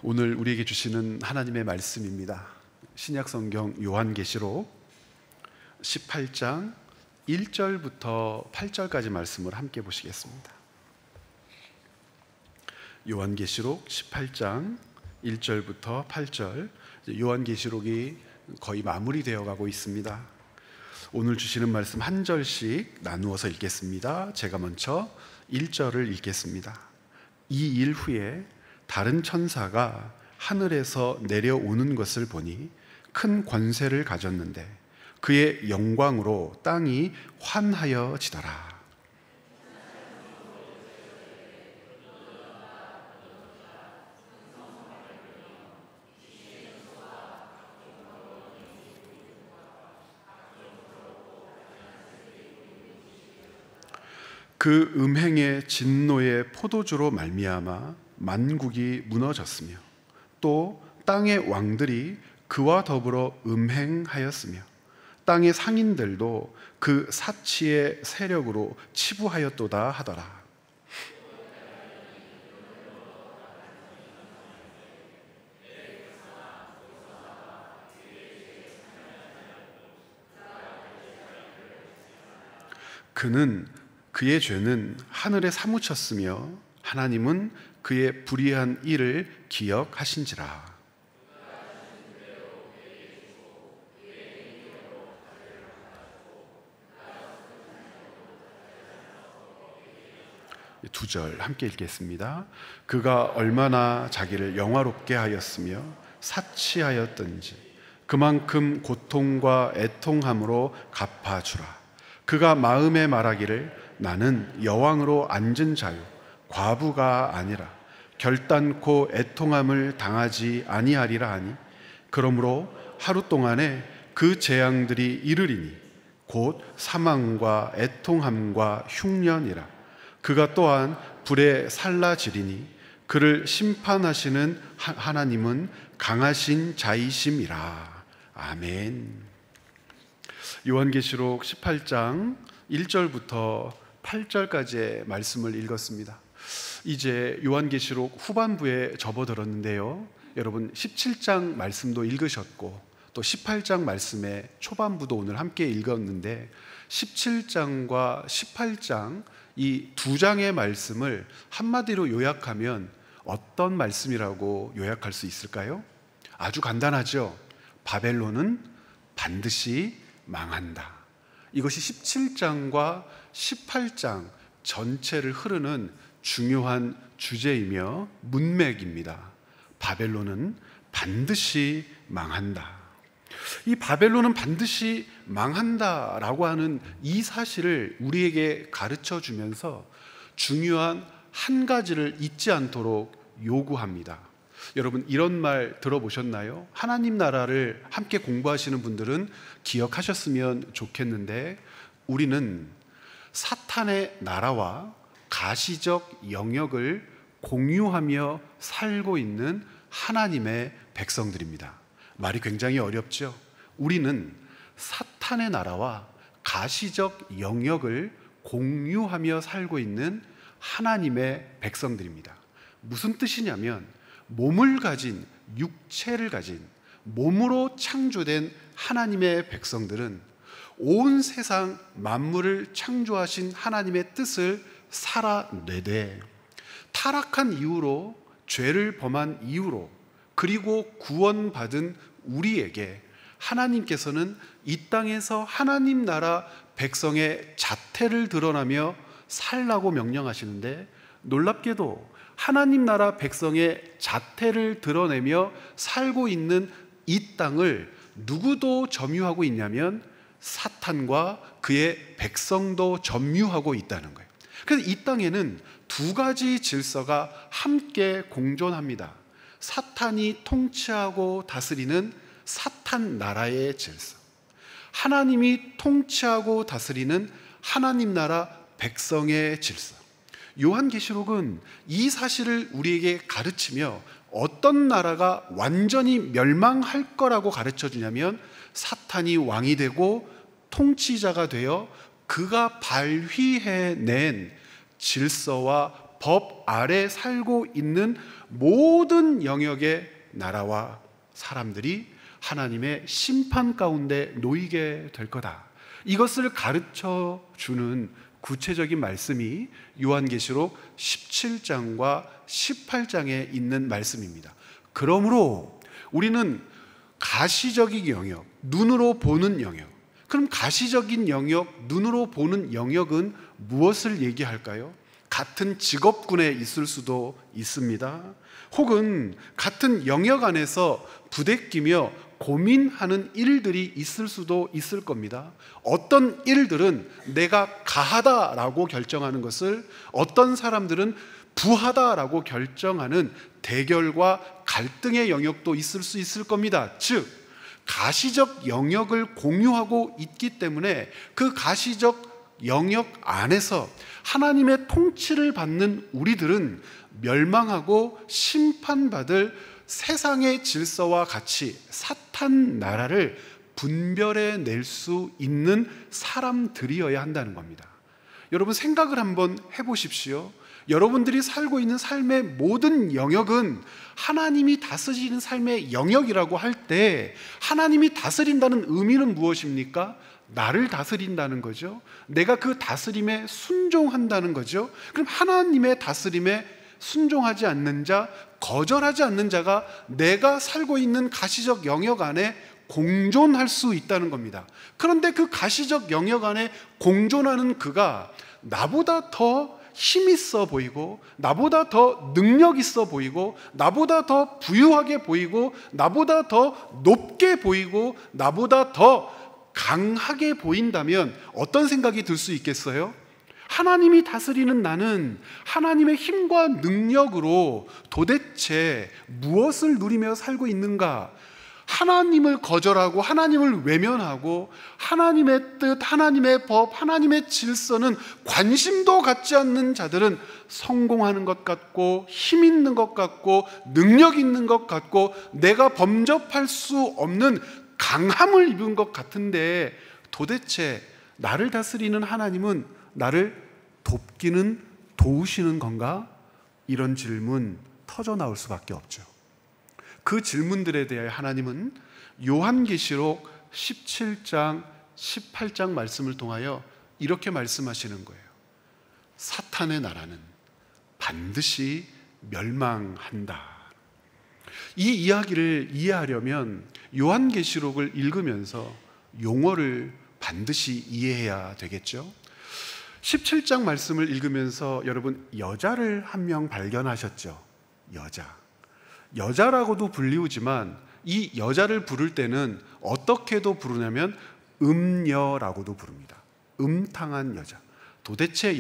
오늘 우리에게 주시는 하나님의 말씀입니다. 신약성경 요한계시록 18장 1절부터 8절까지 말씀을 함께 보시겠습니다. 요한계시록 18장 1절부터 8절, 요한계시록이 거의 마무리되어 가고 있습니다. 오늘 주시는 말씀 한 절씩 나누어서 읽겠습니다. 제가 먼저 1절을 읽겠습니다. 이 일 후에 다른 천사가 하늘에서 내려오는 것을 보니 큰 권세를 가졌는데 그의 영광으로 땅이 환하여지더라. 그 음행의 진노의 포도주로 말미암아 만국이 무너졌으며 또 땅의 왕들이 그와 더불어 음행하였으며 땅의 상인들도 그 사치의 세력으로 치부하였도다 하더라. 그의 죄는 하늘에 사무쳤으며 하나님은 그의 불의한 일을 기억하신지라. 두 절 함께 읽겠습니다. 그가 얼마나 자기를 영화롭게 하였으며 사치하였던지 그만큼 고통과 애통함으로 갚아주라. 그가 마음에 말하기를 나는 여왕으로 앉은 자요 과부가 아니라 결단코 애통함을 당하지 아니하리라 하니 그러므로 하루 동안에 그 재앙들이 이르리니 곧 사망과 애통함과 흉년이라. 그가 또한 불에 살라지리니 그를 심판하시는 하나님은 강하신 자이심이라. 아멘. 요한계시록 18장 1절부터 8절까지의 말씀을 읽었습니다. 이제 요한계시록 후반부에 접어들었는데요, 여러분 17장 말씀도 읽으셨고 또 18장 말씀의 초반부도 오늘 함께 읽었는데 17장과 18장 이 두 장의 말씀을 한마디로 요약하면 어떤 말씀이라고 요약할 수 있을까요? 아주 간단하죠. 바벨론은 반드시 망한다. 이것이 17장과 18장 전체를 흐르는 중요한 주제이며 문맥입니다. 바벨론은 반드시 망한다. 이 바벨론은 반드시 망한다라고 하는 이 사실을 우리에게 가르쳐 주면서 중요한 한 가지를 잊지 않도록 요구합니다. 여러분 이런 말 들어보셨나요? 하나님 나라를 함께 공부하시는 분들은 기억하셨으면 좋겠는데 우리는 사탄의 나라와 가시적 영역을 공유하며 살고 있는 하나님의 백성들입니다. 말이 굉장히 어렵죠? 우리는 사탄의 나라와 가시적 영역을 공유하며 살고 있는 하나님의 백성들입니다. 무슨 뜻이냐면 몸을 가진, 육체를 가진, 몸으로 창조된 하나님의 백성들은 온 세상 만물을 창조하신 하나님의 뜻을 살아내되 타락한 이후로, 죄를 범한 이후로, 그리고 구원받은 우리에게 하나님께서는 이 땅에서 하나님 나라 백성의 자태를 드러나며 살라고 명령하시는데, 놀랍게도 하나님 나라 백성의 자태를 드러내며 살고 있는 이 땅을 누구도 점유하고 있냐면 사탄과 그의 백성도 점유하고 있다는 거예요. 그래서 이 땅에는 두 가지 질서가 함께 공존합니다. 사탄이 통치하고 다스리는 사탄 나라의 질서, 하나님이 통치하고 다스리는 하나님 나라 백성의 질서. 요한계시록은 이 사실을 우리에게 가르치며 어떤 나라가 완전히 멸망할 거라고 가르쳐 주냐면 사탄이 왕이 되고 통치자가 되어 그가 발휘해낸 질서와 법 아래 살고 있는 모든 영역의 나라와 사람들이 하나님의 심판 가운데 놓이게 될 거다. 이것을 가르쳐 주는 구체적인 말씀이 요한계시록 17장과 18장에 있는 말씀입니다. 그러므로 우리는 가시적인 영역, 눈으로 보는 영역. 그럼 가시적인 영역, 눈으로 보는 영역은 무엇을 얘기할까요? 같은 직업군에 있을 수도 있습니다. 혹은 같은 영역 안에서 부대끼며 고민하는 일들이 있을 수도 있을 겁니다. 어떤 일들은 내가 가하다라고 결정하는 것을 어떤 사람들은 부하다라고 결정하는 대결과 갈등의 영역도 있을 수 있을 겁니다. 즉, 가시적 영역을 공유하고 있기 때문에 그 가시적 영역 안에서 하나님의 통치를 받는 우리들은 멸망하고 심판받을 세상의 질서와 같이 사탄 나라를 분별해낼 수 있는 사람들이어야 한다는 겁니다. 여러분, 생각을 한번 해보십시오. 여러분들이 살고 있는 삶의 모든 영역은 하나님이 다스리는 삶의 영역이라고 할 때, 하나님이 다스린다는 의미는 무엇입니까? 나를 다스린다는 거죠. 내가 그 다스림에 순종한다는 거죠. 그럼 하나님의 다스림에 순종하지 않는 자, 거절하지 않는 자가 내가 살고 있는 가시적 영역 안에 공존할 수 있다는 겁니다. 그런데 그 가시적 영역 안에 공존하는 그가 나보다 더 힘 있어 보이고, 나보다 더 능력 있어 보이고, 나보다 더 부유하게 보이고, 나보다 더 높게 보이고, 나보다 더 강하게 보인다면 어떤 생각이 들 수 있겠어요? 하나님이 다스리는 나는 하나님의 힘과 능력으로 도대체 무엇을 누리며 살고 있는가? 하나님을 거절하고 하나님을 외면하고 하나님의 뜻, 하나님의 법, 하나님의 질서는 관심도 갖지 않는 자들은 성공하는 것 같고 힘 있는 것 같고 능력 있는 것 같고 내가 범접할 수 없는 강함을 입은 것 같은데, 도대체 나를 다스리는 하나님은 나를 돕기는 도우시는 건가? 이런 질문 터져 나올 수밖에 없죠. 그 질문들에 대해 하나님은 요한계시록 17장, 18장 말씀을 통하여 이렇게 말씀하시는 거예요. 사탄의 나라는 반드시 멸망한다. 이 이야기를 이해하려면 요한계시록을 읽으면서 용어를 반드시 이해해야 되겠죠. 17장 말씀을 읽으면서 여러분, 여자를 한 명 발견하셨죠? 여자라고도 불리우지만 이 여자를 부를 때는 어떻게도 부르냐면 음녀라고도 부릅니다. 음탕한 여자. 도대체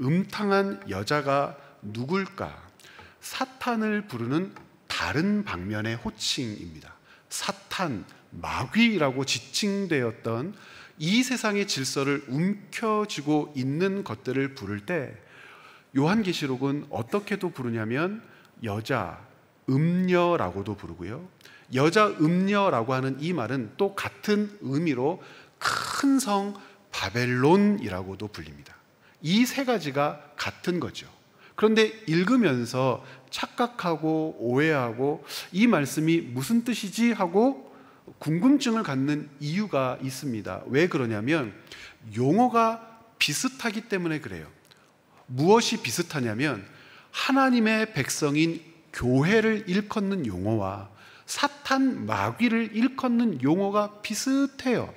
음탕한 여자가 누굴까? 사탄을 부르는 다른 방면의 호칭입니다. 사탄, 마귀라고 지칭되었던 이 세상의 질서를 움켜쥐고 있는 것들을 부를 때 요한계시록은 어떻게도 부르냐면 음녀라고도 부르고요. 음녀라고 하는 이 말은 또 같은 의미로 큰 성 바벨론이라고도 불립니다. 이 세 가지가 같은 거죠. 그런데 읽으면서 착각하고 오해하고 이 말씀이 무슨 뜻이지 하고 궁금증을 갖는 이유가 있습니다. 왜 그러냐면 용어가 비슷하기 때문에 그래요. 무엇이 비슷하냐면 하나님의 백성인 교회를 일컫는 용어와 사탄 마귀를 일컫는 용어가 비슷해요.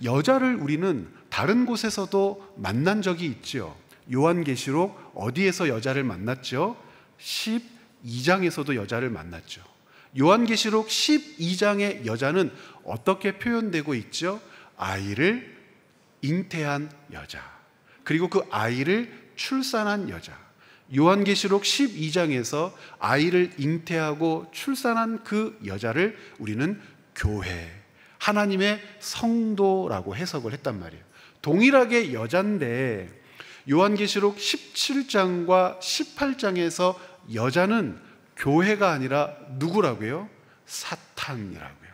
여자를 우리는 다른 곳에서도 만난 적이 있죠. 요한계시록 어디에서 여자를 만났죠? 12장에서도 여자를 만났죠. 요한계시록 12장의 여자는 어떻게 표현되고 있죠? 아이를 잉태한 여자, 그리고 그 아이를 출산한 여자. 요한계시록 12장에서 아이를 잉태하고 출산한 그 여자를 우리는 교회, 하나님의 성도라고 해석을 했단 말이에요. 동일하게 여자인데 요한계시록 17장과 18장에서 여자는 교회가 아니라 누구라고요? 사탄이라고요.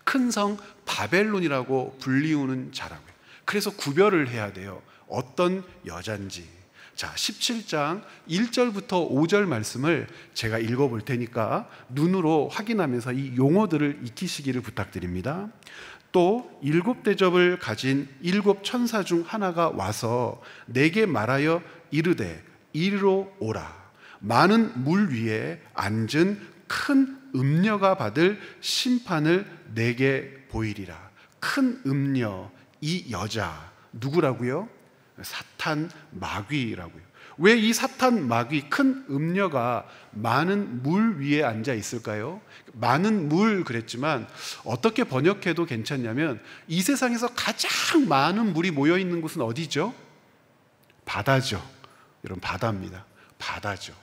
큰 성 바벨론이라고 불리우는 자라고요. 그래서 구별을 해야 돼요. 어떤 여잔지. 자, 17장 1절부터 5절 말씀을 제가 읽어볼 테니까 눈으로 확인하면서 이 용어들을 익히시기를 부탁드립니다. 또 7대접을 가진 7천사 중 하나가 와서 내게 말하여 이르되 이리로 오라. 많은 물 위에 앉은 큰 음녀가 받을 심판을 내게 보이리라. 큰 음녀, 이 여자 누구라고요? 사탄 마귀라고요. 왜 이 사탄 마귀 큰 음녀가 많은 물 위에 앉아 있을까요? 많은 물 그랬지만 어떻게 번역해도 괜찮냐면 이 세상에서 가장 많은 물이 모여 있는 곳은 어디죠? 바다죠. 여러분, 바다입니다. 바다죠.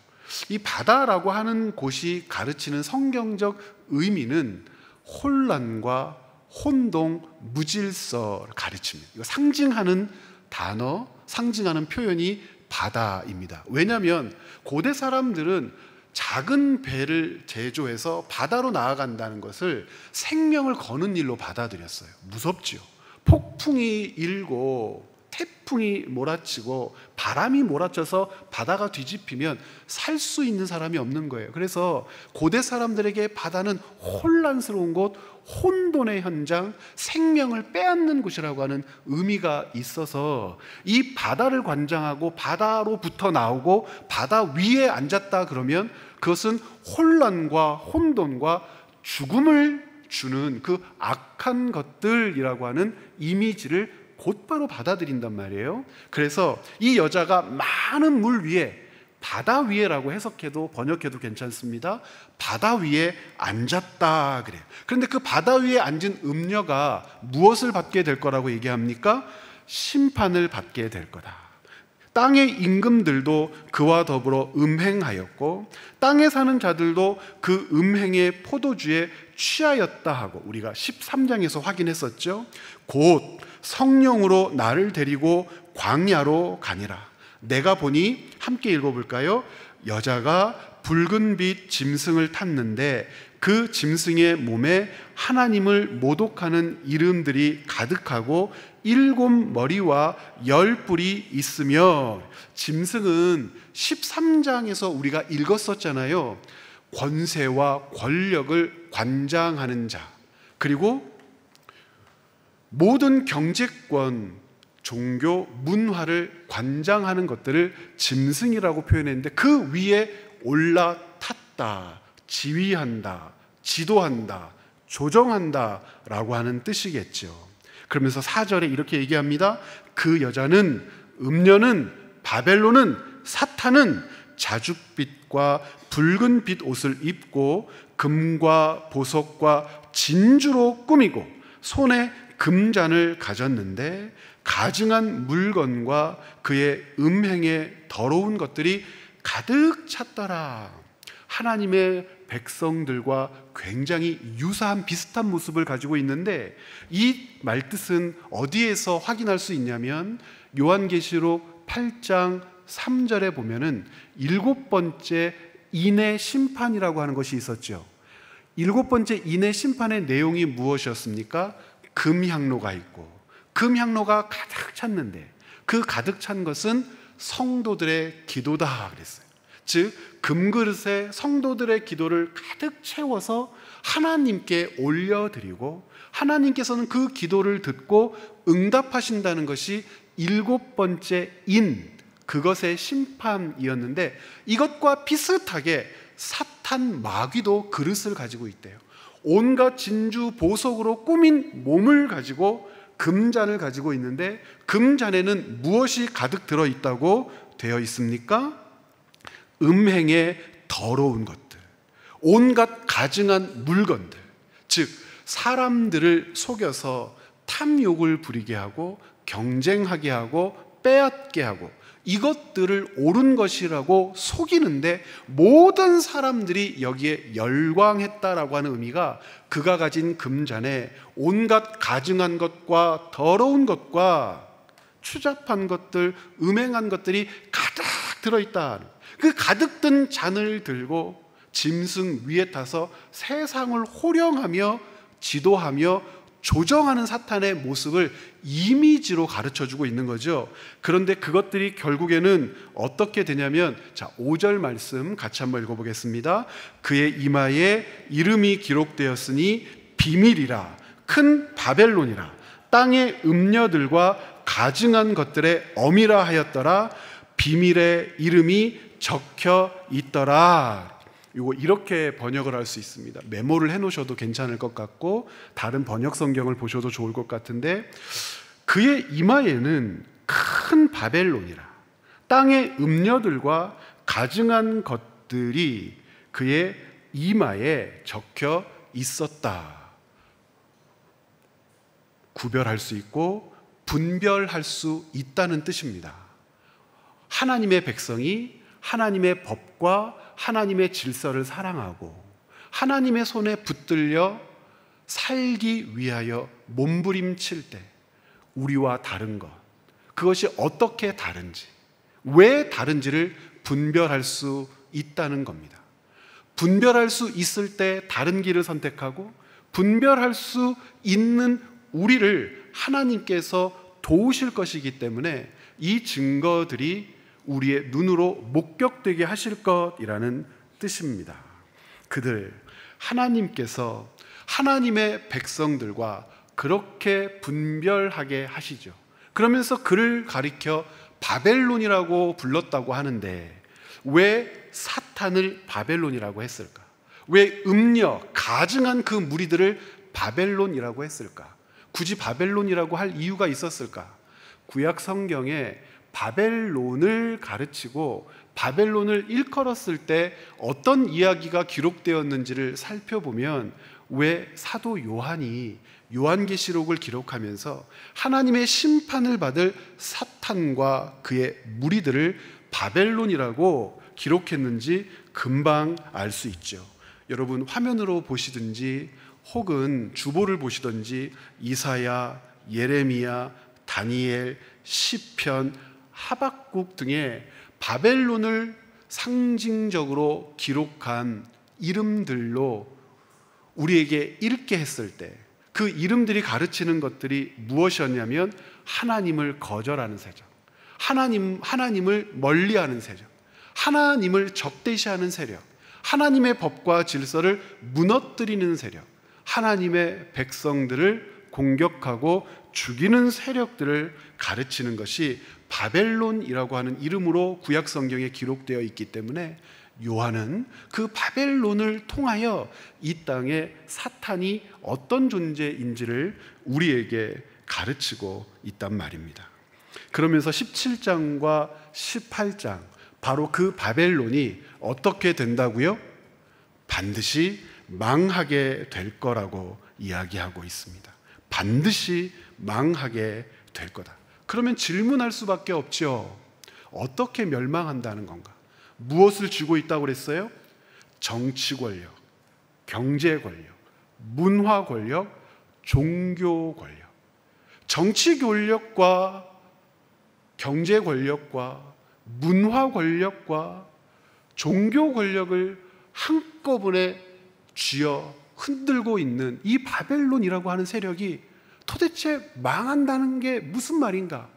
이 바다라고 하는 곳이 가르치는 성경적 의미는 혼란과 혼동, 무질서를 가르칩니다. 이거 상징하는 단어, 상징하는 표현이 바다입니다. 왜냐하면 고대 사람들은 작은 배를 제조해서 바다로 나아간다는 것을 생명을 거는 일로 받아들였어요. 무섭지요. 폭풍이 일고 태풍이 몰아치고 바람이 몰아쳐서 바다가 뒤집히면 살 수 있는 사람이 없는 거예요. 그래서 고대 사람들에게 바다는 혼란스러운 곳, 혼돈의 현장, 생명을 빼앗는 곳이라고 하는 의미가 있어서 이 바다를 관장하고 바다로부터 나오고 바다 위에 앉았다 그러면 그것은 혼란과 혼돈과 죽음을 주는 그 악한 것들이라고 하는 이미지를 곧바로 받아들인단 말이에요. 그래서 이 여자가 많은 물 위에, 바다 위에라고 해석해도 번역해도 괜찮습니다. 바다 위에 앉았다 그래요. 그런데 그 바다 위에 앉은 음녀가 무엇을 받게 될 거라고 얘기합니까? 심판을 받게 될 거다. 땅의 임금들도 그와 더불어 음행하였고 땅에 사는 자들도 그 음행의 포도주에 취하였다 하고, 우리가 13장에서 확인했었죠. 곧 성령으로 나를 데리고 광야로 가니라. 내가 보니, 함께 읽어볼까요? 여자가 붉은 빛 짐승을 탔는데 그 짐승의 몸에 하나님을 모독하는 이름들이 가득하고 7머리와 10뿔이 있으며, 짐승은 13장에서 우리가 읽었었잖아요. 권세와 권력을 관장하는 자, 그리고 모든 경제권, 종교, 문화를 관장하는 것들을 짐승이라고 표현했는데 그 위에 올라탔다, 지휘한다, 지도한다, 조정한다 라고 하는 뜻이겠죠. 그러면서 4절에 이렇게 얘기합니다. 그 여자는, 음녀는, 바벨론은, 사탄은 자줏빛과 붉은 빛 옷을 입고 금과 보석과 진주로 꾸미고 손에 금잔을 가졌는데 가증한 물건과 그의 음행에 더러운 것들이 가득 찼더라. 하나님의 백성들과 굉장히 유사한 비슷한 모습을 가지고 있는데 이 말뜻은 어디에서 확인할 수 있냐면 요한계시록 8장 3절에 보면은 7번째 인의 심판이라고 하는 것이 있었죠. 7번째 인의 심판의 내용이 무엇이었습니까? 금향로가 있고 금향로가 가득 찼는데 그 가득 찬 것은 성도들의 기도다 그랬어요. 즉 금그릇에 성도들의 기도를 가득 채워서 하나님께 올려드리고 하나님께서는 그 기도를 듣고 응답하신다는 것이 7번째 인, 그것의 심판이었는데 이것과 비슷하게 사탄 마귀도 그릇을 가지고 있대요. 온갖 진주 보석으로 꾸민 몸을 가지고 금잔을 가지고 있는데 금잔에는 무엇이 가득 들어있다고 되어 있습니까? 음행의 더러운 것들, 온갖 가증한 물건들, 즉 사람들을 속여서 탐욕을 부리게 하고 경쟁하게 하고 빼앗게 하고 이것들을 옳은 것이라고 속이는데 모든 사람들이 여기에 열광했다라고 하는 의미가 그가 가진 금잔에 온갖 가증한 것과 더러운 것과 추잡한 것들, 음행한 것들이 가득 들어있다. 그 가득 든 잔을 들고 짐승 위에 타서 세상을 호령하며 지도하며 조정하는 사탄의 모습을 이미지로 가르쳐주고 있는 거죠. 그런데 그것들이 결국에는 어떻게 되냐면, 자, 5절 말씀 같이 한번 읽어보겠습니다. 그의 이마에 이름이 기록되었으니 비밀이라, 큰 바벨론이라, 땅의 음녀들과 가증한 것들의 어미라 하였더라. 비밀의 이름이 적혀 있더라. 이거 이렇게 번역을 할 수 있습니다. 메모를 해놓으셔도 괜찮을 것 같고 다른 번역 성경을 보셔도 좋을 것 같은데, 그의 이마에는 큰 바벨론이라, 땅의 음녀들과 가증한 것들이 그의 이마에 적혀 있었다. 구별할 수 있고 분별할 수 있다는 뜻입니다. 하나님의 백성이 하나님의 법과 하나님의 질서를 사랑하고 하나님의 손에 붙들려 살기 위하여 몸부림칠 때 우리와 다른 것, 그것이 어떻게 다른지, 왜 다른지를 분별할 수 있다는 겁니다. 분별할 수 있을 때 다른 길을 선택하고, 분별할 수 있는 우리를 하나님께서 도우실 것이기 때문에 이 증거들이 우리의 눈으로 목격되게 하실 것이라는 뜻입니다. 그들, 하나님께서 하나님의 백성들과 그렇게 분별하게 하시죠. 그러면서 그를 가리켜 바벨론이라고 불렀다고 하는데, 왜 사탄을 바벨론이라고 했을까? 왜 음녀, 가증한 그 무리들을 바벨론이라고 했을까? 굳이 바벨론이라고 할 이유가 있었을까? 구약 성경에 바벨론을 가르치고 바벨론을 일컬었을 때 어떤 이야기가 기록되었는지를 살펴보면, 왜 사도 요한이 요한계시록을 기록하면서 하나님의 심판을 받을 사탄과 그의 무리들을 바벨론이라고 기록했는지 금방 알 수 있죠. 여러분, 화면으로 보시든지 혹은 주보를 보시든지 이사야, 예레미야, 다니엘, 시편, 하박국 등의 바벨론을 상징적으로 기록한 이름들로 우리에게 읽게 했을 때, 그 이름들이 가르치는 것들이 무엇이었냐면, 하나님을 거절하는 세력, 하나님을 멀리하는 세력, 하나님을 적대시하는 세력, 하나님의 법과 질서를 무너뜨리는 세력, 하나님의 백성들을 공격하고 죽이는 세력들을 가르치는 것이 바벨론이라고 하는 이름으로 구약 성경에 기록되어 있기 때문에, 요한은 그 바벨론을 통하여 이 땅에 사탄이 어떤 존재인지를 우리에게 가르치고 있단 말입니다. 그러면서 17장과 18장, 바로 그 바벨론이 어떻게 된다고요? 반드시 망하게 될 거라고 이야기하고 있습니다. 반드시 망하게 될 거다. 그러면 질문할 수밖에 없죠. 어떻게 멸망한다는 건가? 무엇을 쥐고 있다고 그랬어요? 정치 권력, 경제 권력, 문화 권력, 종교 권력. 정치 권력과 경제 권력과 문화 권력과 종교 권력을 한꺼번에 쥐어 흔들고 있는 이 바벨론이라고 하는 세력이 도대체 망한다는 게 무슨 말인가?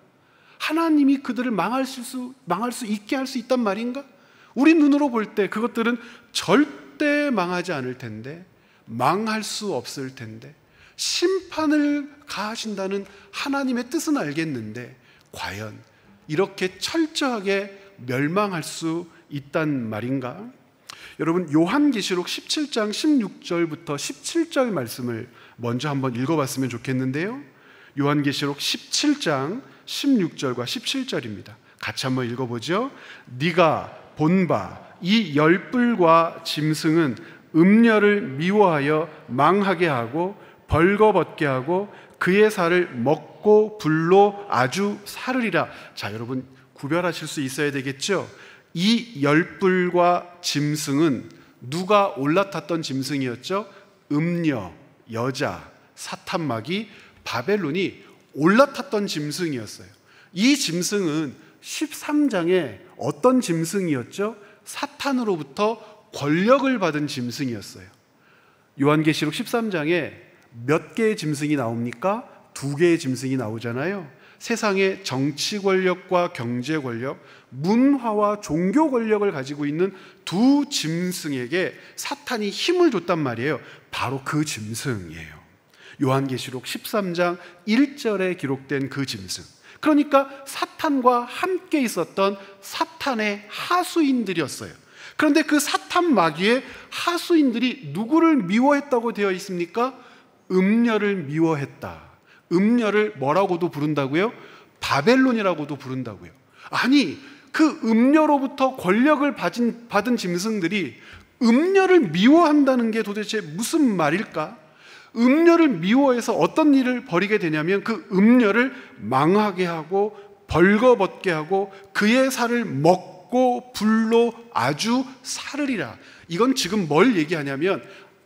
하나님이 그들을 망할 수 있게 할 수 있단 말인가? 우리 눈으로 볼 때 그것들은 절대 망하지 않을 텐데, 망할 수 없을 텐데, 심판을 가하신다는 하나님의 뜻은 알겠는데 과연 이렇게 철저하게 멸망할 수 있단 말인가? 여러분, 요한계시록 17장 16절부터 17절 말씀을 먼저 한번 읽어봤으면 좋겠는데요. 요한계시록 17장 16절과 17절입니다. 같이 한번 읽어보죠. 네가 본 바 이 열불과 짐승은 음녀를 미워하여 망하게 하고 벌거벗게 하고 그의 살을 먹고 불로 아주 사르리라. 자, 여러분 구별하실 수 있어야 되겠죠. 이 열불과 짐승은 누가 올라탔던 짐승이었죠? 음녀, 여자, 사탄마귀, 바벨론이 올라탔던 짐승이었어요. 이 짐승은 13장에 어떤 짐승이었죠? 사탄으로부터 권력을 받은 짐승이었어요. 요한계시록 13장에 몇 개의 짐승이 나옵니까? 2개의 짐승이 나오잖아요. 세상의 정치 권력과 경제 권력, 문화와 종교 권력을 가지고 있는 두 짐승에게 사탄이 힘을 줬단 말이에요. 바로 그 짐승이에요. 요한계시록 13장 1절에 기록된 그 짐승. 그러니까 사탄과 함께 있었던 사탄의 하수인들이었어요. 그런데 그 사탄 마귀의 하수인들이 누구를 미워했다고 되어 있습니까? 음녀를 미워했다. 음녀를 뭐라고도 부른다고요? 바벨론이라고도 부른다고요. 아니, 그 음녀로부터 권력을 받은 짐승들이 음녀를 미워한다는 게 도대체 무슨 말일까? 음녀를 미워해서 어떤 일을 벌이게 되냐면 그 음녀를 망하게 하고 벌거벗게 하고 그의 살을 먹고 불로 아주 사르리라. 이건 지금 뭘 얘기하냐면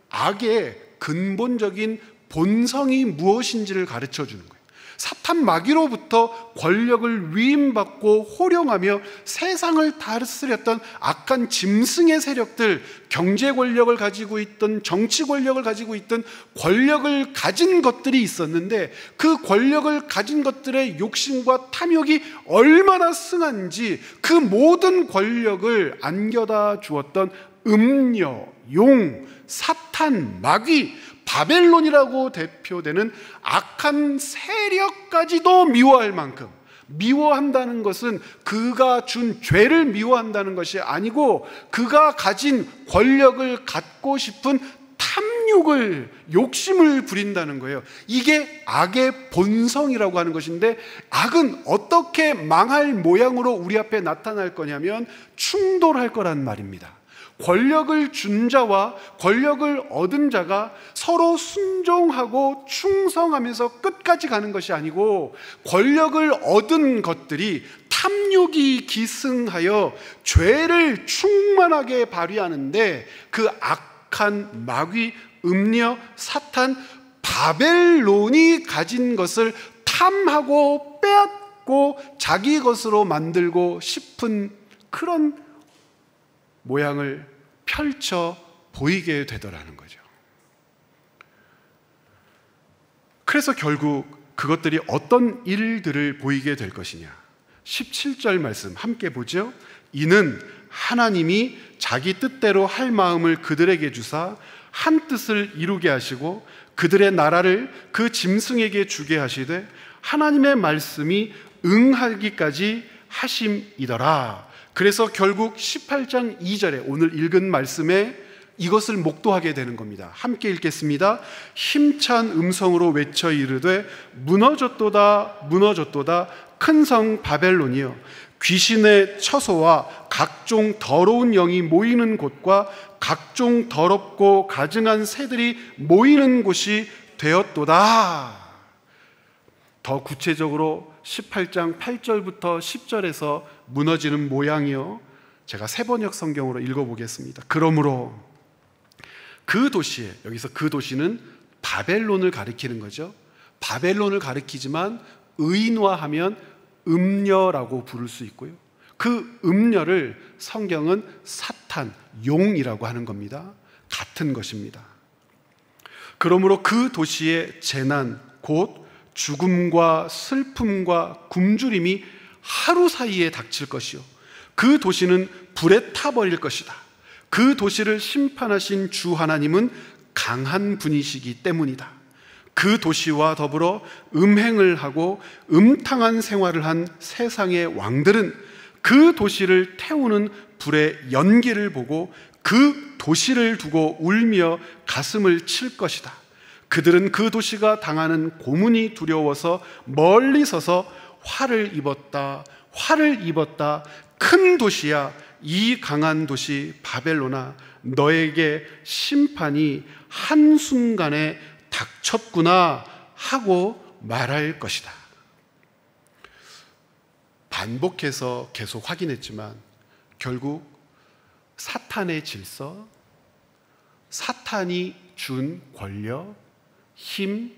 악의 근본적인 본성이 무엇인지를 가르쳐 주는 거예요. 사탄 마귀로부터 권력을 위임받고 호령하며 세상을 다스렸던 악한 짐승의 세력들, 경제 권력을 가지고 있던, 정치 권력을 가지고 있던 권력을 가진 것들이 있었는데 그 권력을 가진 것들의 욕심과 탐욕이 얼마나 승한지 그 모든 권력을 안겨다 주었던 음녀, 용, 사탄, 마귀, 바벨론이라고 대표되는 악한 세력까지도 미워할 만큼, 미워한다는 것은 그가 준 죄를 미워한다는 것이 아니고 그가 가진 권력을 갖고 싶은 탐욕을, 욕심을 부린다는 거예요. 이게 악의 본성이라고 하는 것인데, 악은 어떻게 망할 모양으로 우리 앞에 나타날 거냐면 충돌할 거란 말입니다. 권력을 준 자와 권력을 얻은 자가 서로 순종하고 충성하면서 끝까지 가는 것이 아니고, 권력을 얻은 것들이 탐욕이 기승하여 죄를 충만하게 발휘하는데 그 악한 마귀, 음녀, 사탄, 바벨론이 가진 것을 탐하고 빼앗고 자기 것으로 만들고 싶은 그런 모양을 펼쳐 보이게 되더라는 거죠. 그래서 결국 그것들이 어떤 일들을 보이게 될 것이냐. 17절 말씀 함께 보죠. 이는 하나님이 자기 뜻대로 할 마음을 그들에게 주사 한 뜻을 이루게 하시고 그들의 나라를 그 짐승에게 주게 하시되 하나님의 말씀이 응하기까지 하심이더라. 그래서 결국 18장 2절에 오늘 읽은 말씀에 이것을 목도하게 되는 겁니다. 함께 읽겠습니다. 힘찬 음성으로 외쳐 이르되 무너졌도다 무너졌도다 큰 성 바벨론이여, 귀신의 처소와 각종 더러운 영이 모이는 곳과 각종 더럽고 가증한 새들이 모이는 곳이 되었도다. 더 구체적으로 18장 8절부터 10절에서 무너지는 모양이요, 제가 세번역 성경으로 읽어보겠습니다. 그러므로 그 도시에, 여기서 그 도시는 바벨론을 가리키는 거죠. 바벨론을 가리키지만 의인화하면 음녀라고 부를 수 있고요, 그 음녀를 성경은 사탄, 용이라고 하는 겁니다. 같은 것입니다. 그러므로 그 도시의 재난, 곧 죽음과 슬픔과 굶주림이 하루 사이에 닥칠 것이요, 그 도시는 불에 타버릴 것이다. 그 도시를 심판하신 주 하나님은 강한 분이시기 때문이다. 그 도시와 더불어 음행을 하고 음탕한 생활을 한 세상의 왕들은 그 도시를 태우는 불의 연기를 보고 그 도시를 두고 울며 가슴을 칠 것이다. 그들은 그 도시가 당하는 고문이 두려워서 멀리 서서 화를 입었다, 화를 입었다. 큰 도시야, 이 강한 도시 바벨론아, 너에게 심판이 한순간에 닥쳤구나 하고 말할 것이다. 반복해서 계속 확인했지만 결국 사탄의 질서, 사탄이 준 권력, 힘,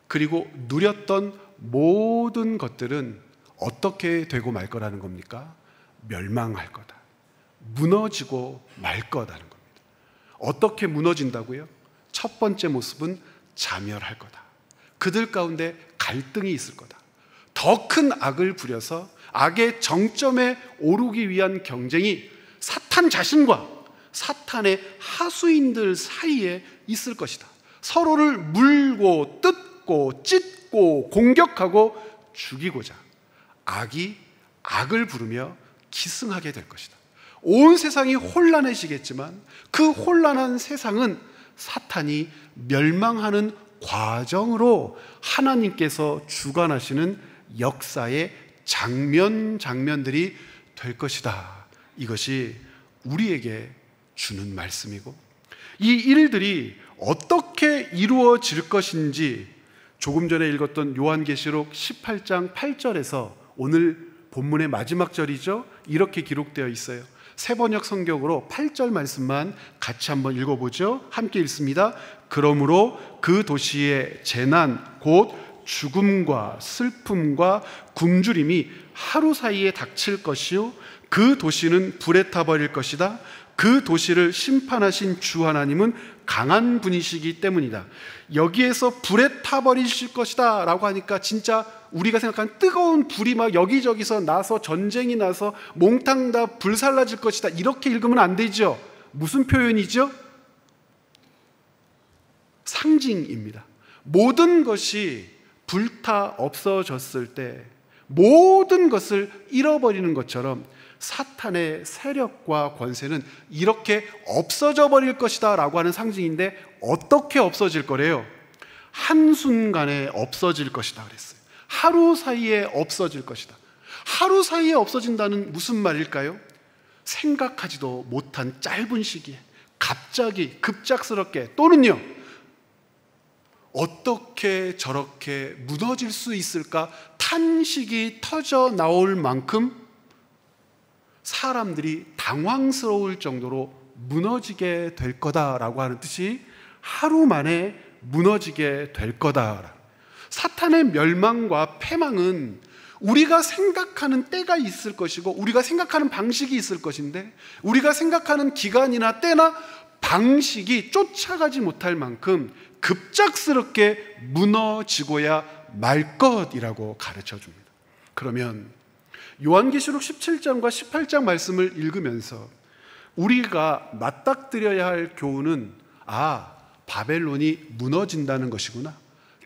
그리고 누렸던 모든 것들은 어떻게 되고 말 거라는 겁니까? 멸망할 거다. 무너지고 말 거라는 겁니다. 어떻게 무너진다고요? 첫 번째 모습은 자멸할 거다. 그들 가운데 갈등이 있을 거다. 더 큰 악을 부려서 악의 정점에 오르기 위한 경쟁이 사탄 자신과 사탄의 하수인들 사이에 있을 것이다. 서로를 물고 뜯고 찢고 공격하고 죽이고자 악이 악을 부르며 기승하게 될 것이다. 온 세상이 혼란해지겠지만 그 혼란한 세상은 사탄이 멸망하는 과정으로 하나님께서 주관하시는 역사의 장면들이 될 것이다. 이것이 우리에게 주는 말씀이고, 이 일들이 어떻게 이루어질 것인지 조금 전에 읽었던 요한계시록 18장 8절에서 오늘 본문의 마지막 절이죠. 이렇게 기록되어 있어요. 세번역 성경으로 8절 말씀만 같이 한번 읽어보죠. 함께 읽습니다. 그러므로 그 도시의 재난 곧 죽음과 슬픔과 굶주림이 하루 사이에 닥칠 것이요 그 도시는 불에 타버릴 것이다. 그 도시를 심판하신 주 하나님은 강한 분이시기 때문이다. 여기에서 불에 타버리실 것이다 라고 하니까 진짜 우리가 생각하는 뜨거운 불이 막 여기저기서 나서 전쟁이 나서 몽땅 다 불살라질 것이다, 이렇게 읽으면 안 되죠. 무슨 표현이죠? 상징입니다. 모든 것이 불타 없어졌을 때 모든 것을 잃어버리는 것처럼 사탄의 세력과 권세는 이렇게 없어져 버릴 것이다 라고 하는 상징인데, 어떻게 없어질 거래요? 한순간에 없어질 것이다 그랬어요. 하루 사이에 없어질 것이다. 하루 사이에 없어진다는 무슨 말일까요? 생각하지도 못한 짧은 시기에 갑자기 급작스럽게, 또는요 어떻게 저렇게 무너질 수 있을까 탄식이 터져 나올 만큼 사람들이 당황스러울 정도로 무너지게 될 거다라고 하는 뜻이 하루 만에 무너지게 될 거다. 사탄의 멸망과 패망은 우리가 생각하는 때가 있을 것이고 우리가 생각하는 방식이 있을 것인데, 우리가 생각하는 기간이나 때나 방식이 쫓아가지 못할 만큼 급작스럽게 무너지고야 말 것이라고 가르쳐 줍니다. 그러면 요한계시록 17장과 18장 말씀을 읽으면서 우리가 맞닥뜨려야 할 교훈은, 바벨론이 무너진다는 것이구나,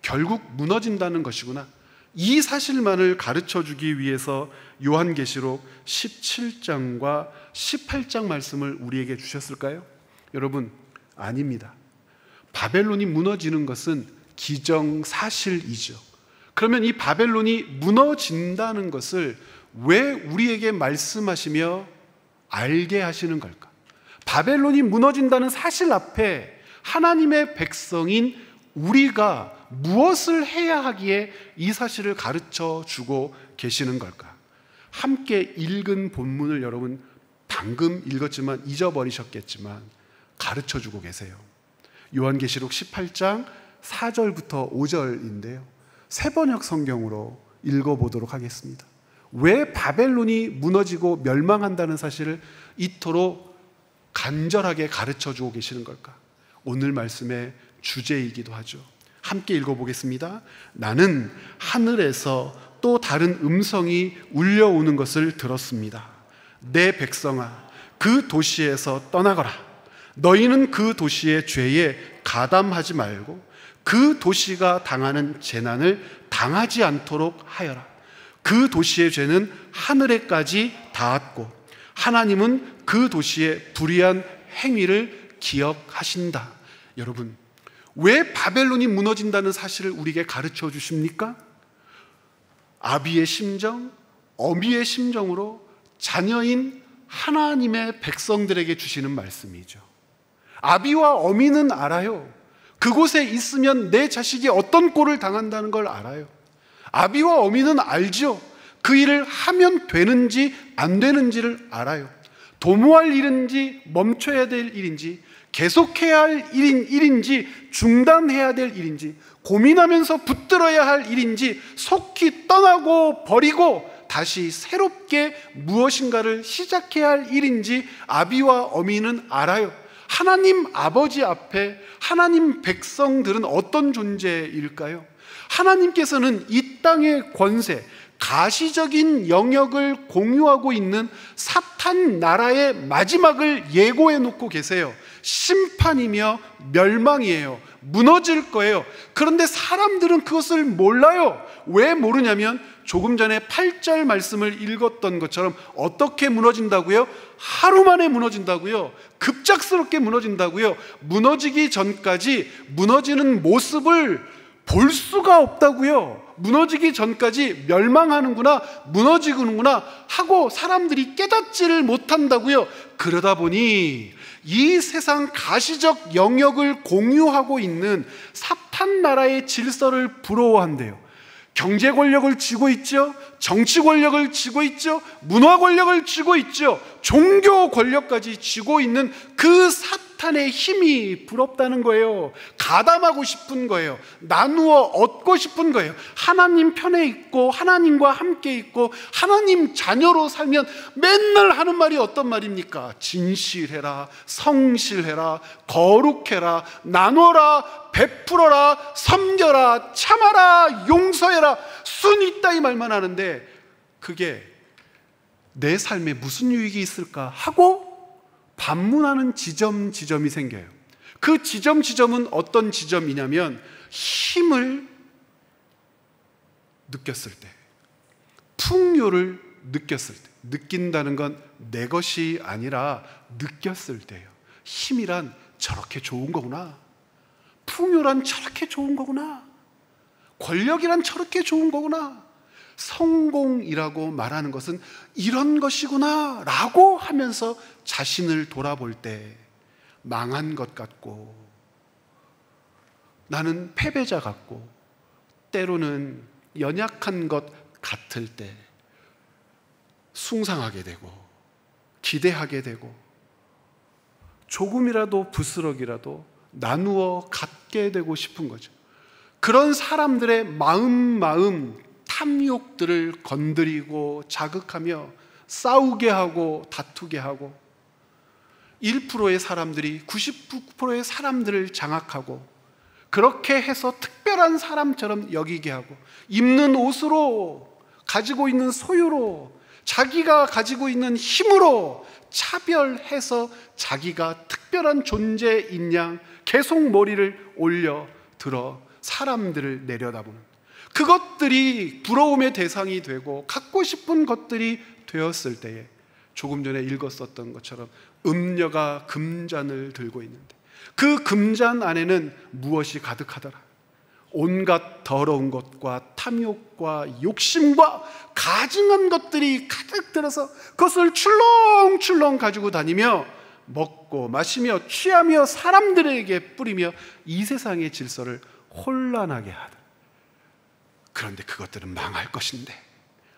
결국 무너진다는 것이구나, 이 사실만을 가르쳐주기 위해서 요한계시록 17장과 18장 말씀을 우리에게 주셨을까요? 여러분, 아닙니다. 바벨론이 무너지는 것은 기정사실이죠. 그러면 이 바벨론이 무너진다는 것을 왜 우리에게 말씀하시며 알게 하시는 걸까? 바벨론이 무너진다는 사실 앞에 하나님의 백성인 우리가 무엇을 해야 하기에 이 사실을 가르쳐 주고 계시는 걸까? 함께 읽은 본문을 여러분 방금 읽었지만 잊어버리셨겠지만 가르쳐 주고 계세요. 요한계시록 18장 4절부터 5절인데요. 세번역 성경으로 읽어보도록 하겠습니다. 왜 바벨론이 무너지고 멸망한다는 사실을 이토록 간절하게 가르쳐주고 계시는 걸까? 오늘 말씀의 주제이기도 하죠. 함께 읽어보겠습니다. 나는 하늘에서 또 다른 음성이 울려오는 것을 들었습니다. 내 백성아, 그 도시에서 떠나거라. 너희는 그 도시의 죄에 가담하지 말고 그 도시가 당하는 재난을 당하지 않도록 하여라. 그 도시의 죄는 하늘에까지 닿았고 하나님은 그 도시의 불의한 행위를 기억하신다. 여러분, 왜 바벨론이 무너진다는 사실을 우리에게 가르쳐 주십니까? 아비의 심정, 어미의 심정으로 자녀인 하나님의 백성들에게 주시는 말씀이죠. 아비와 어미는 알아요. 그곳에 있으면 내 자식이 어떤 꼴을 당한다는 걸 알아요. 아비와 어미는 알죠. 그 일을 하면 되는지 안 되는지를 알아요. 도모할 일인지 멈춰야 될 일인지, 계속해야 할 일인지 중단해야 될 일인지, 고민하면서 붙들어야 할 일인지, 속히 떠나고 버리고 다시 새롭게 무엇인가를 시작해야 할 일인지 아비와 어미는 알아요. 하나님 아버지 앞에 하나님 백성들은 어떤 존재일까요? 하나님께서는 이 땅의 권세, 가시적인 영역을 공유하고 있는 사탄 나라의 마지막을 예고해 놓고 계세요. 심판이며 멸망이에요. 무너질 거예요. 그런데 사람들은 그것을 몰라요. 왜 모르냐면 조금 전에 8절 말씀을 읽었던 것처럼 어떻게 무너진다고요? 하루 만에 무너진다고요. 급작스럽게 무너진다고요. 무너지기 전까지 무너지는 모습을 볼 수가 없다고요. 무너지기 전까지 멸망하는구나, 무너지는구나 하고 사람들이 깨닫지를 못한다고요. 그러다 보니 이 세상 가시적 영역을 공유하고 있는 사탄 나라의 질서를 부러워한대요. 경제 권력을 쥐고 있죠. 정치 권력을 쥐고 있죠. 문화 권력을 쥐고 있죠. 종교 권력까지 쥐고 있는 그 사탄의 힘이 부럽다는 거예요. 가담하고 싶은 거예요. 나누어 얻고 싶은 거예요. 하나님 편에 있고 하나님과 함께 있고 하나님 자녀로 살면 맨날 하는 말이 어떤 말입니까? 진실해라, 성실해라, 거룩해라, 나눠라, 베풀어라, 섬겨라, 참아라, 용서해라, 순이 있다 이 말만 하는데 그게 내 삶에 무슨 유익이 있을까 하고 반문하는 지점이 생겨요. 그 지점은 어떤 지점이냐면 힘을 느꼈을 때, 풍요를 느꼈을 때, 느낀다는 건 내 것이 아니라 느꼈을 때예요. 힘이란 저렇게 좋은 거구나. 풍요란 저렇게 좋은 거구나. 권력이란 저렇게 좋은 거구나. 성공이라고 말하는 것은 이런 것이구나 라고 하면서 자신을 돌아볼 때 망한 것 같고 나는 패배자 같고 때로는 연약한 것 같을 때 숭상하게 되고 기대하게 되고 조금이라도 부스럭이라도 나누어 갖게 되고 싶은 거죠. 그런 사람들의 마음 탐욕들을 건드리고 자극하며 싸우게 하고 다투게 하고 1%의 사람들이 99%의 사람들을 장악하고 그렇게 해서 특별한 사람처럼 여기게 하고 입는 옷으로 가지고 있는 소유로 자기가 가지고 있는 힘으로 차별해서 자기가 특별한 존재인 양 계속 머리를 올려 들어 사람들을 내려다보는 그것들이 부러움의 대상이 되고 갖고 싶은 것들이 되었을 때에 조금 전에 읽었었던 것처럼 음녀가 금잔을 들고 있는데 그 금잔 안에는 무엇이 가득하더라. 온갖 더러운 것과 탐욕과 욕심과 가증한 것들이 가득 들어서 그것을 출렁출렁 가지고 다니며 먹고 마시며 취하며 사람들에게 뿌리며 이 세상의 질서를 혼란하게 하다. 그런데 그것들은 망할 것인데,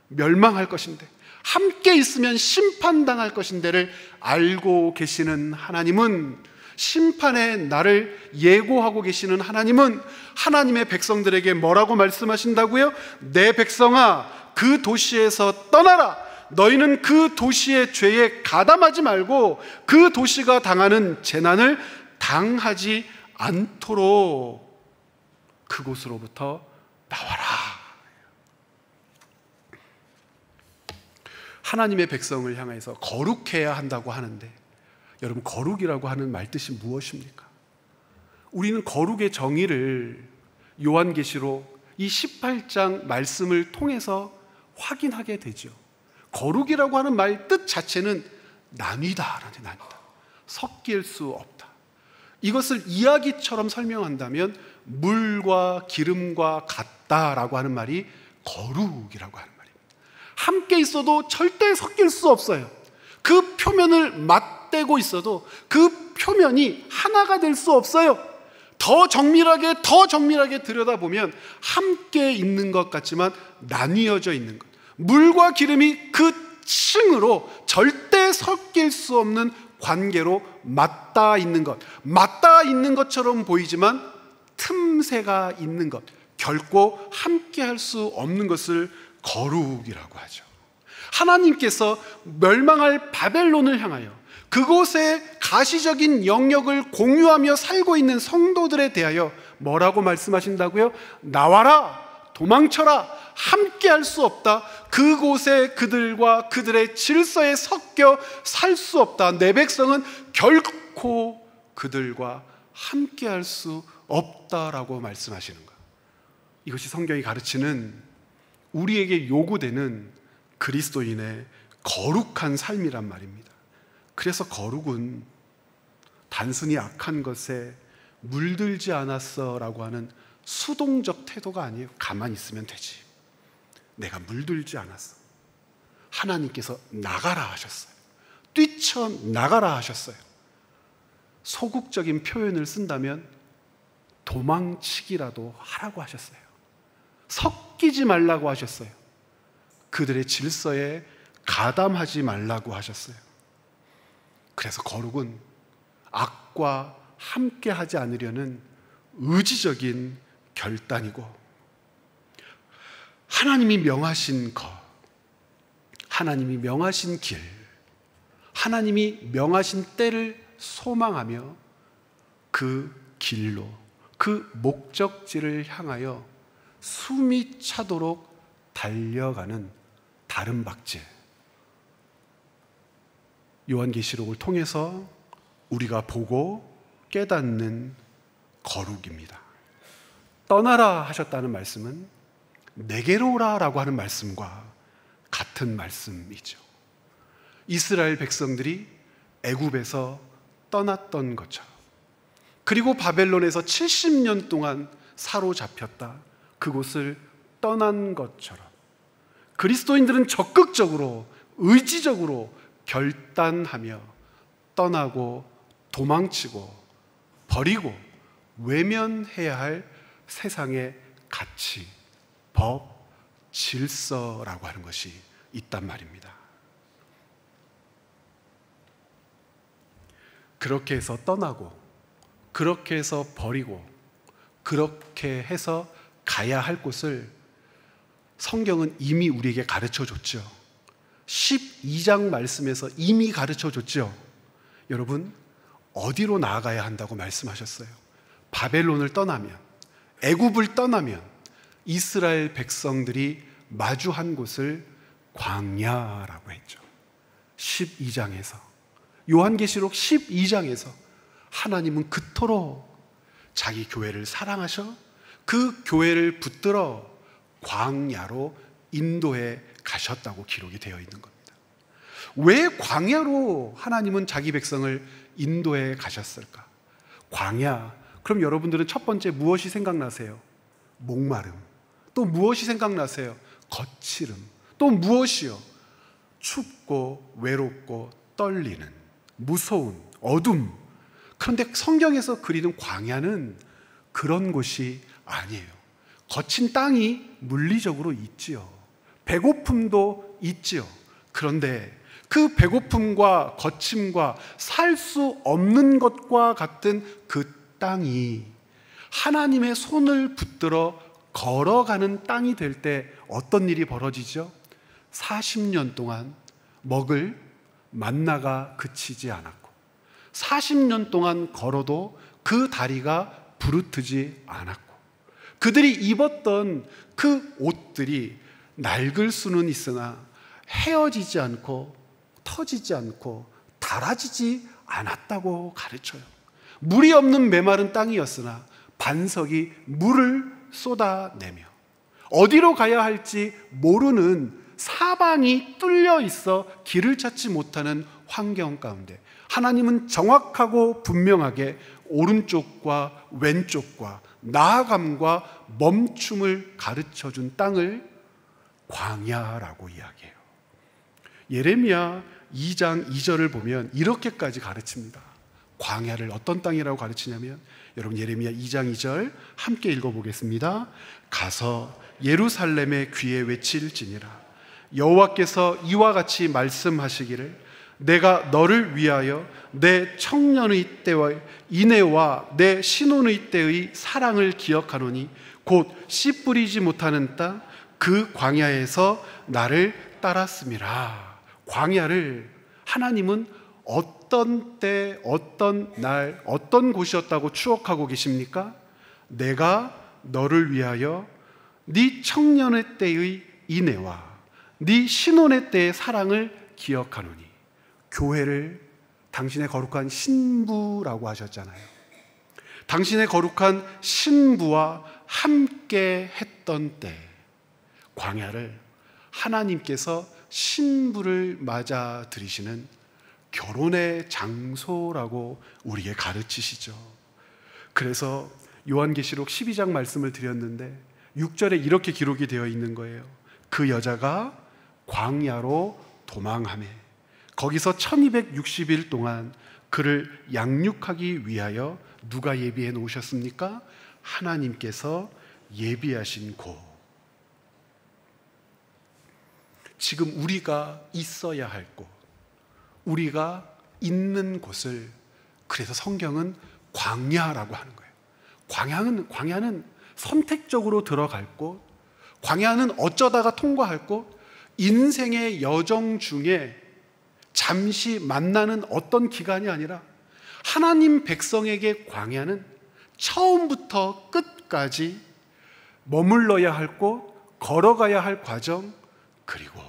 멸망할 것인데, 함께 있으면 심판당할 것인데를 알고 계시는 하나님은, 심판의 날을 예고하고 계시는 하나님은 하나님의 백성들에게 뭐라고 말씀하신다고요? 내 백성아, 그 도시에서 떠나라. 너희는 그 도시의 죄에 가담하지 말고 그 도시가 당하는 재난을 당하지 않도록 그곳으로부터 나와라. 하나님의 백성을 향해서 거룩해야 한다고 하는데 여러분, 거룩이라고 하는 말뜻이 무엇입니까? 우리는 거룩의 정의를 요한계시록 이 18장 말씀을 통해서 확인하게 되죠. 거룩이라고 하는 말 뜻 자체는 나뉘다, 섞일 수 없다. 이것을 이야기처럼 설명한다면 물과 기름과 같다라고 하는 말이 거룩이라고 하는 말입니다. 함께 있어도 절대 섞일 수 없어요. 그 표면을 맞대고 있어도 그 표면이 하나가 될 수 없어요. 더 정밀하게 들여다보면 함께 있는 것 같지만 나뉘어져 있는 것, 물과 기름이 그 층으로 절대 섞일 수 없는 관계로 맞닿아 있는 것, 맞닿아 있는 것처럼 보이지만 틈새가 있는 것, 결코 함께 할 수 없는 것을 거룩이라고 하죠. 하나님께서 멸망할 바벨론을 향하여, 그곳에 가시적인 영역을 공유하며 살고 있는 성도들에 대하여 뭐라고 말씀하신다고요? 나와라, 도망쳐라, 함께 할 수 없다. 그곳에 그들과 그들의 질서에 섞여 살 수 없다. 내 백성은 결코 그들과 함께 할 수 없다라고 말씀하시는 거예요. 이것이 성경이 가르치는, 우리에게 요구되는 그리스도인의 거룩한 삶이란 말입니다. 그래서 거룩은 단순히 악한 것에 물들지 않았어 라고 하는 수동적 태도가 아니에요. 가만히 있으면 되지. 내가 물들지 않았어. 하나님께서 나가라 하셨어요. 뛰쳐나가라 하셨어요. 소극적인 표현을 쓴다면 도망치기라도 하라고 하셨어요. 섞이지 말라고 하셨어요. 그들의 질서에 가담하지 말라고 하셨어요. 그래서 거룩은 악과 함께 하지 않으려는 의지적인 결단이고, 하나님이 명하신 것, 하나님이 명하신 길, 하나님이 명하신 때를 소망하며 그 길로, 그 목적지를 향하여 숨이 차도록 달려가는 다른 박제, 요한계시록을 통해서 우리가 보고 깨닫는 거룩입니다. 떠나라 하셨다는 말씀은 내게로 오라라고 하는 말씀과 같은 말씀이죠. 이스라엘 백성들이 애굽에서 떠났던 것처럼, 그리고 바벨론에서 70년 동안 사로잡혔다, 그곳을 떠난 것처럼 그리스도인들은 적극적으로, 의지적으로 결단하며 떠나고 도망치고 버리고 외면해야 할 세상의 가치, 법, 질서라고 하는 것이 있단 말입니다. 그렇게 해서 떠나고, 그렇게 해서 버리고, 그렇게 해서 가야 할 곳을 성경은 이미 우리에게 가르쳐 줬죠. 12장 말씀에서 이미 가르쳐 줬죠. 여러분, 어디로 나아가야 한다고 말씀하셨어요? 바벨론을 떠나면, 애굽을 떠나면 이스라엘 백성들이 마주한 곳을 광야라고 했죠. 12장에서, 요한계시록 12장에서 하나님은 그토록 자기 교회를 사랑하셔 그 교회를 붙들어 광야로 인도해 가셨다고 기록이 되어 있는 겁니다. 왜 광야로 하나님은 자기 백성을 인도해 가셨을까? 광야, 그럼 여러분들은 첫 번째 무엇이 생각나세요? 목마름. 또 무엇이 생각나세요? 거칠음. 또 무엇이요? 춥고 외롭고 떨리는, 무서운, 어둠. 그런데 성경에서 그리는 광야는 그런 곳이 아니에요. 거친 땅이 물리적으로 있지요. 배고픔도 있지요. 그런데 그 배고픔과 거침과 살 수 없는 것과 같은 그 땅이 하나님의 손을 붙들어 걸어가는 땅이 될 때 어떤 일이 벌어지죠? 40년 동안 먹을 만나가 그치지 않았고, 40년 동안 걸어도 그 다리가 부르트지 않았고, 그들이 입었던 그 옷들이 낡을 수는 있으나 헤어지지 않고 터지지 않고 닳아지지 않았다고 가르쳐요. 물이 없는 메마른 땅이었으나 반석이 물을 쏟아내며 어디로 가야 할지 모르는, 사방이 뚫려 있어 길을 찾지 못하는 환경 가운데 하나님은 정확하고 분명하게 오른쪽과 왼쪽과 나아감과 멈춤을 가르쳐준 땅을 광야라고 이야기해요. 예레미야 2장 2절을 보면 이렇게까지 가르칩니다. 광야를 어떤 땅이라고 가르치냐면, 여러분 예레미야 2장 2절 함께 읽어보겠습니다. 가서 예루살렘의 귀에 외칠지니라. 여호와께서 이와 같이 말씀하시기를, 내가 너를 위하여 내 청년의 때와 인애와 내 신혼의 때의 사랑을 기억하노니 곧 씨 뿌리지 못하는 땅 그 광야에서 나를 따랐음이라. 광야를 하나님은 어떤 때, 어떤 날, 어떤 곳이었다고 추억하고 계십니까? 내가 너를 위하여 네 청년의 때의 인애와 네 신혼의 때의 사랑을 기억하노니. 교회를 당신의 거룩한 신부라고 하셨잖아요. 당신의 거룩한 신부와 함께 했던 때, 광야를 하나님께서 신부를 맞아 들이시는 결혼의 장소라고 우리에게 가르치시죠. 그래서 요한계시록 12장 말씀을 드렸는데 6절에 이렇게 기록이 되어 있는 거예요. 그 여자가 광야로 도망하매 거기서 1260일 동안 그를 양육하기 위하여 누가 예비해 놓으셨습니까? 하나님께서 예비하신 곳. 지금 우리가 있어야 할 곳, 우리가 있는 곳을 그래서 성경은 광야라고 하는 거예요. 광야는 선택적으로 들어갈 곳, 광야는 어쩌다가 통과할 곳, 인생의 여정 중에 잠시 만나는 어떤 기간이 아니라 하나님 백성에게 광야는 처음부터 끝까지 머물러야 할 곳, 걸어가야 할 과정, 그리고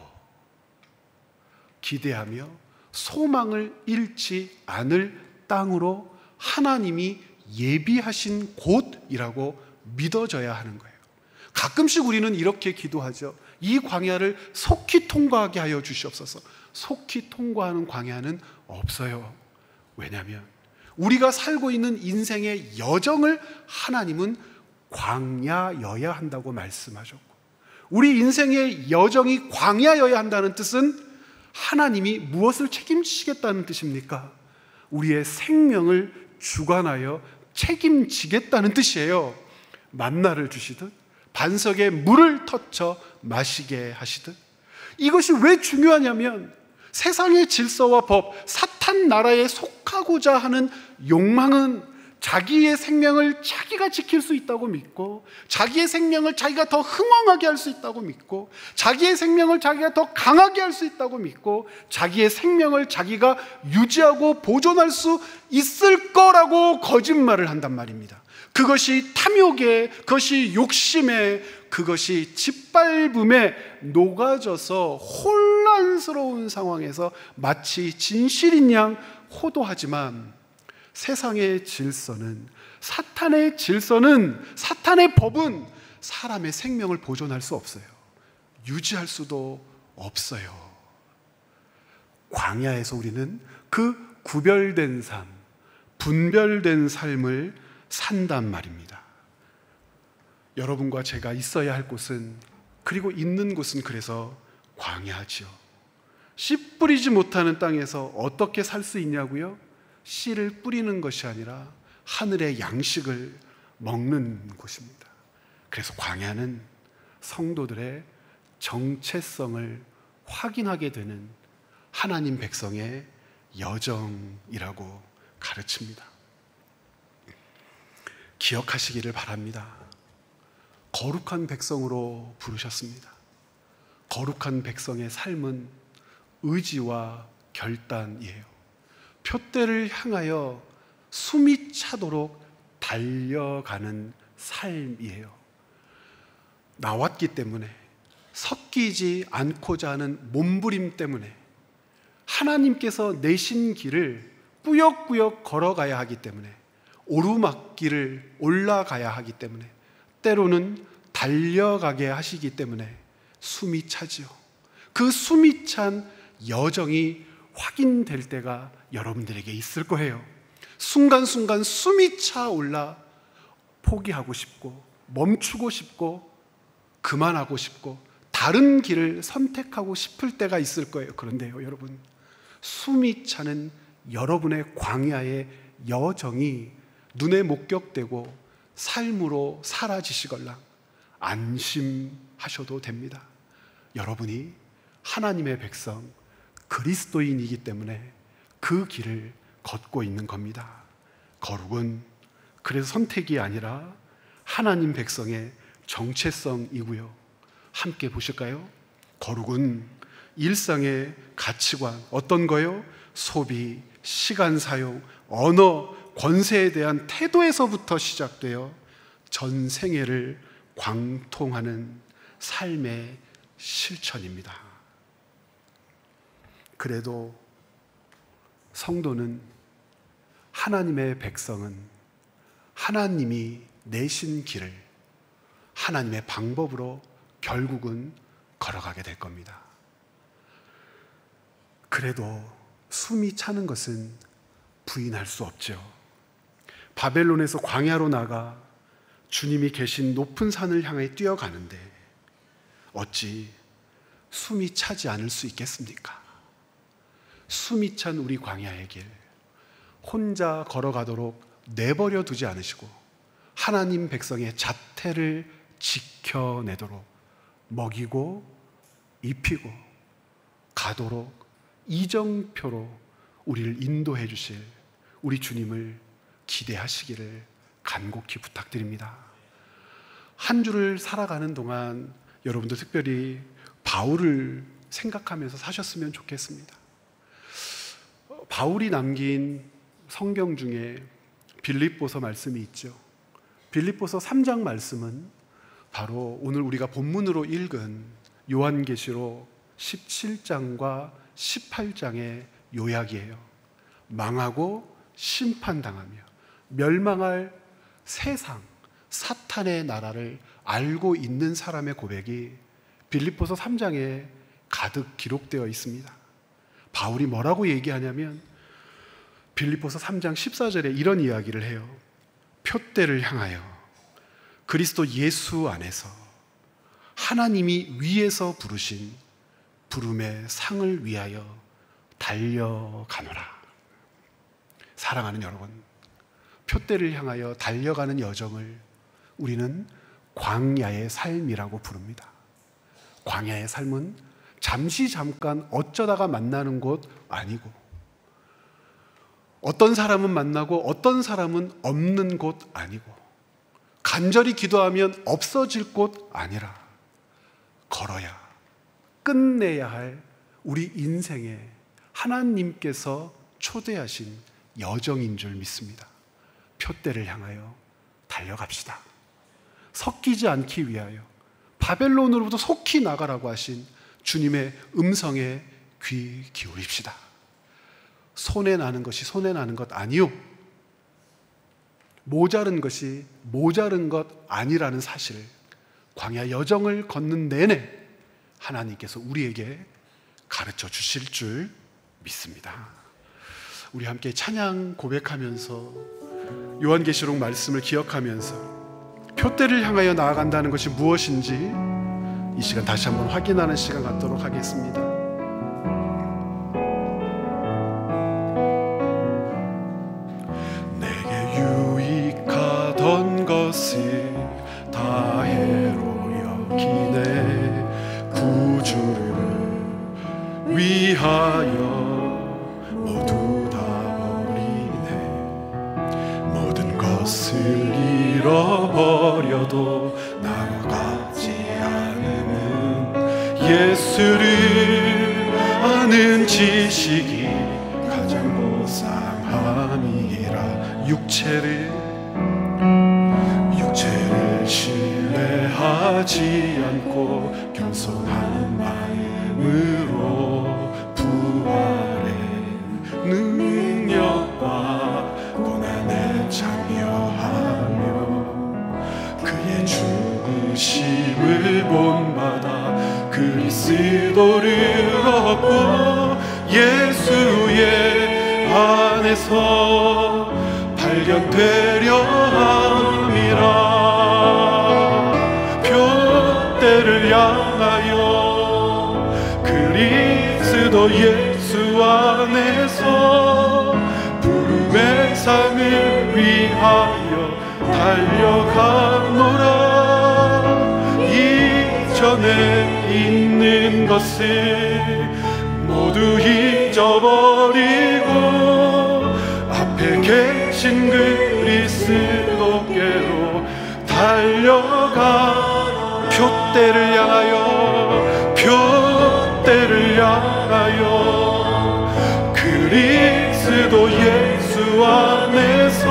기대하며 소망을 잃지 않을 땅으로 하나님이 예비하신 곳이라고 믿어져야 하는 거예요. 가끔씩 우리는 이렇게 기도하죠. 이 광야를 속히 통과하게 하여 주시옵소서. 속히 통과하는 광야는 없어요. 왜냐하면 우리가 살고 있는 인생의 여정을 하나님은 광야여야 한다고 말씀하셨고, 우리 인생의 여정이 광야여야 한다는 뜻은 하나님이 무엇을 책임지시겠다는 뜻입니까? 우리의 생명을 주관하여 책임지겠다는 뜻이에요. 만나를 주시듯 반석에 물을 터쳐 마시게 하시듯. 이것이 왜 중요하냐면 세상의 질서와 법, 사탄 나라에 속하고자 하는 욕망은 자기의 생명을 자기가 지킬 수 있다고 믿고, 자기의 생명을 자기가 더 흥왕하게 할 수 있다고 믿고, 자기의 생명을 자기가 더 강하게 할 수 있다고 믿고, 자기의 생명을 자기가 유지하고 보존할 수 있을 거라고 거짓말을 한단 말입니다. 그것이 탐욕에, 그것이 욕심에, 그것이 짓밟음에 녹아져서 혼란스러운 상황에서 마치 진실인 양 호도하지만, 세상의 질서는, 사탄의 질서는, 사탄의 법은 사람의 생명을 보존할 수 없어요. 유지할 수도 없어요. 광야에서 우리는 그 구별된 삶, 분별된 삶을 산단 말입니다. 여러분과 제가 있어야 할 곳은, 그리고 있는 곳은 그래서 광야지요. 씨 뿌리지 못하는 땅에서 어떻게 살 수 있냐고요? 씨를 뿌리는 것이 아니라 하늘의 양식을 먹는 곳입니다. 그래서 광야는 성도들의 정체성을 확인하게 되는 하나님 백성의 여정이라고 가르칩니다. 기억하시기를 바랍니다. 거룩한 백성으로 부르셨습니다. 거룩한 백성의 삶은 의지와 결단이에요. 표대를 향하여 숨이 차도록 달려가는 삶이에요. 나왔기 때문에, 섞이지 않고자 하는 몸부림 때문에, 하나님께서 내신 길을 꾸역꾸역 걸어가야 하기 때문에, 오르막길을 올라가야 하기 때문에, 때로는 달려가게 하시기 때문에 숨이 차지요. 그 숨이 찬 여정이 확인될 때가 여러분들에게 있을 거예요. 순간순간 숨이 차올라 포기하고 싶고, 멈추고 싶고, 그만하고 싶고, 다른 길을 선택하고 싶을 때가 있을 거예요. 그런데요, 여러분, 숨이 차는 여러분의 광야의 여정이 눈에 목격되고 삶으로 사라지시걸랑 안심하셔도 됩니다. 여러분이 하나님의 백성, 그리스도인이기 때문에 그 길을 걷고 있는 겁니다. 거룩은 그래서 선택이 아니라 하나님 백성의 정체성이고요. 함께 보실까요? 거룩은 일상의 가치관, 어떤 거요? 소비, 시간 사용, 언어, 권세에 대한 태도에서부터 시작되어 전 생애를 관통하는 삶의 실천입니다. 그래도 성도는, 하나님의 백성은 하나님이 내신 길을 하나님의 방법으로 결국은 걸어가게 될 겁니다. 그래도 숨이 차는 것은 부인할 수 없죠. 바벨론에서 광야로 나가 주님이 계신 높은 산을 향해 뛰어가는데 어찌 숨이 차지 않을 수 있겠습니까? 숨이 찬 우리 광야의 길 혼자 걸어가도록 내버려 두지 않으시고 하나님 백성의 자태를 지켜내도록 먹이고 입히고 가도록 이정표로 우리를 인도해 주실 우리 주님을 기대하시기를 간곡히 부탁드립니다. 한 주를 살아가는 동안 여러분도 특별히 바울을 생각하면서 사셨으면 좋겠습니다. 바울이 남긴 성경 중에 빌립보서 말씀이 있죠. 빌립보서 3장 말씀은 바로 오늘 우리가 본문으로 읽은 요한계시록 17장과 18장의 요약이에요. 망하고 심판당하며 멸망할 세상, 사탄의 나라를 알고 있는 사람의 고백이 빌립보서 3장에 가득 기록되어 있습니다. 바울이 뭐라고 얘기하냐면 빌립보서 3장 14절에 이런 이야기를 해요. 표대를 향하여 그리스도 예수 안에서 하나님이 위에서 부르신 부름의 상을 위하여 달려가노라. 사랑하는 여러분, 표대를 향하여 달려가는 여정을 우리는 광야의 삶이라고 부릅니다. 광야의 삶은 잠시 잠깐 어쩌다가 만나는 곳 아니고 어떤 사람은 만나고 어떤 사람은 없는 곳 아니고 간절히 기도하면 없어질 곳 아니라 걸어야 끝내야 할 우리 인생에 하나님께서 초대하신 여정인 줄 믿습니다. 표대를 향하여 달려갑시다. 섞이지 않기 위하여 바벨론으로부터 속히 나가라고 하신 주님의 음성에 귀 기울입시다. 손해나는 것이 손해나는 것 아니요, 모자른 것이 모자른 것 아니라는 사실을 광야 여정을 걷는 내내 하나님께서 우리에게 가르쳐 주실 줄 믿습니다. 우리 함께 찬양 고백하면서 요한계시록 말씀을 기억하면서 표대를 향하여 나아간다는 것이 무엇인지 이 시간 다시 한번 확인하는 시간 갖도록 하겠습니다. 내게 유익하던 것을 다 해로 여기네. 구주를 위하여 모두 다 버리네. 모든 것을 잃어버려도 나가지 않으면 예수를 아는 지식이 가장 고상함이라. 육체를 신뢰하지 않고 겸손한 마음으로 부활의 능력과 고난에 참여하며 그의 죽으심을 본받아 그리스도를 얻고 예수의 안에서 발견되려 함이라. 표대를 향하여 그리스도 예수 안에서 부름의 상을 위하여 달려가노라. 이전에 있는 것을 모두 잊어버리고 앞에 계신 그리스도께로 달려가. 표대를 향하여 표대를 향하여 오늘도 예수 안에서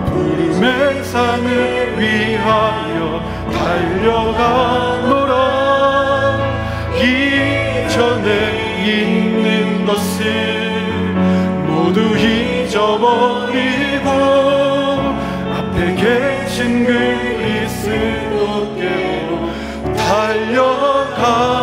부름의 상을 위하여 달려가노라. 이전에 있는 것을 모두 잊어버리고 앞에 계신 그리스도께로 달려가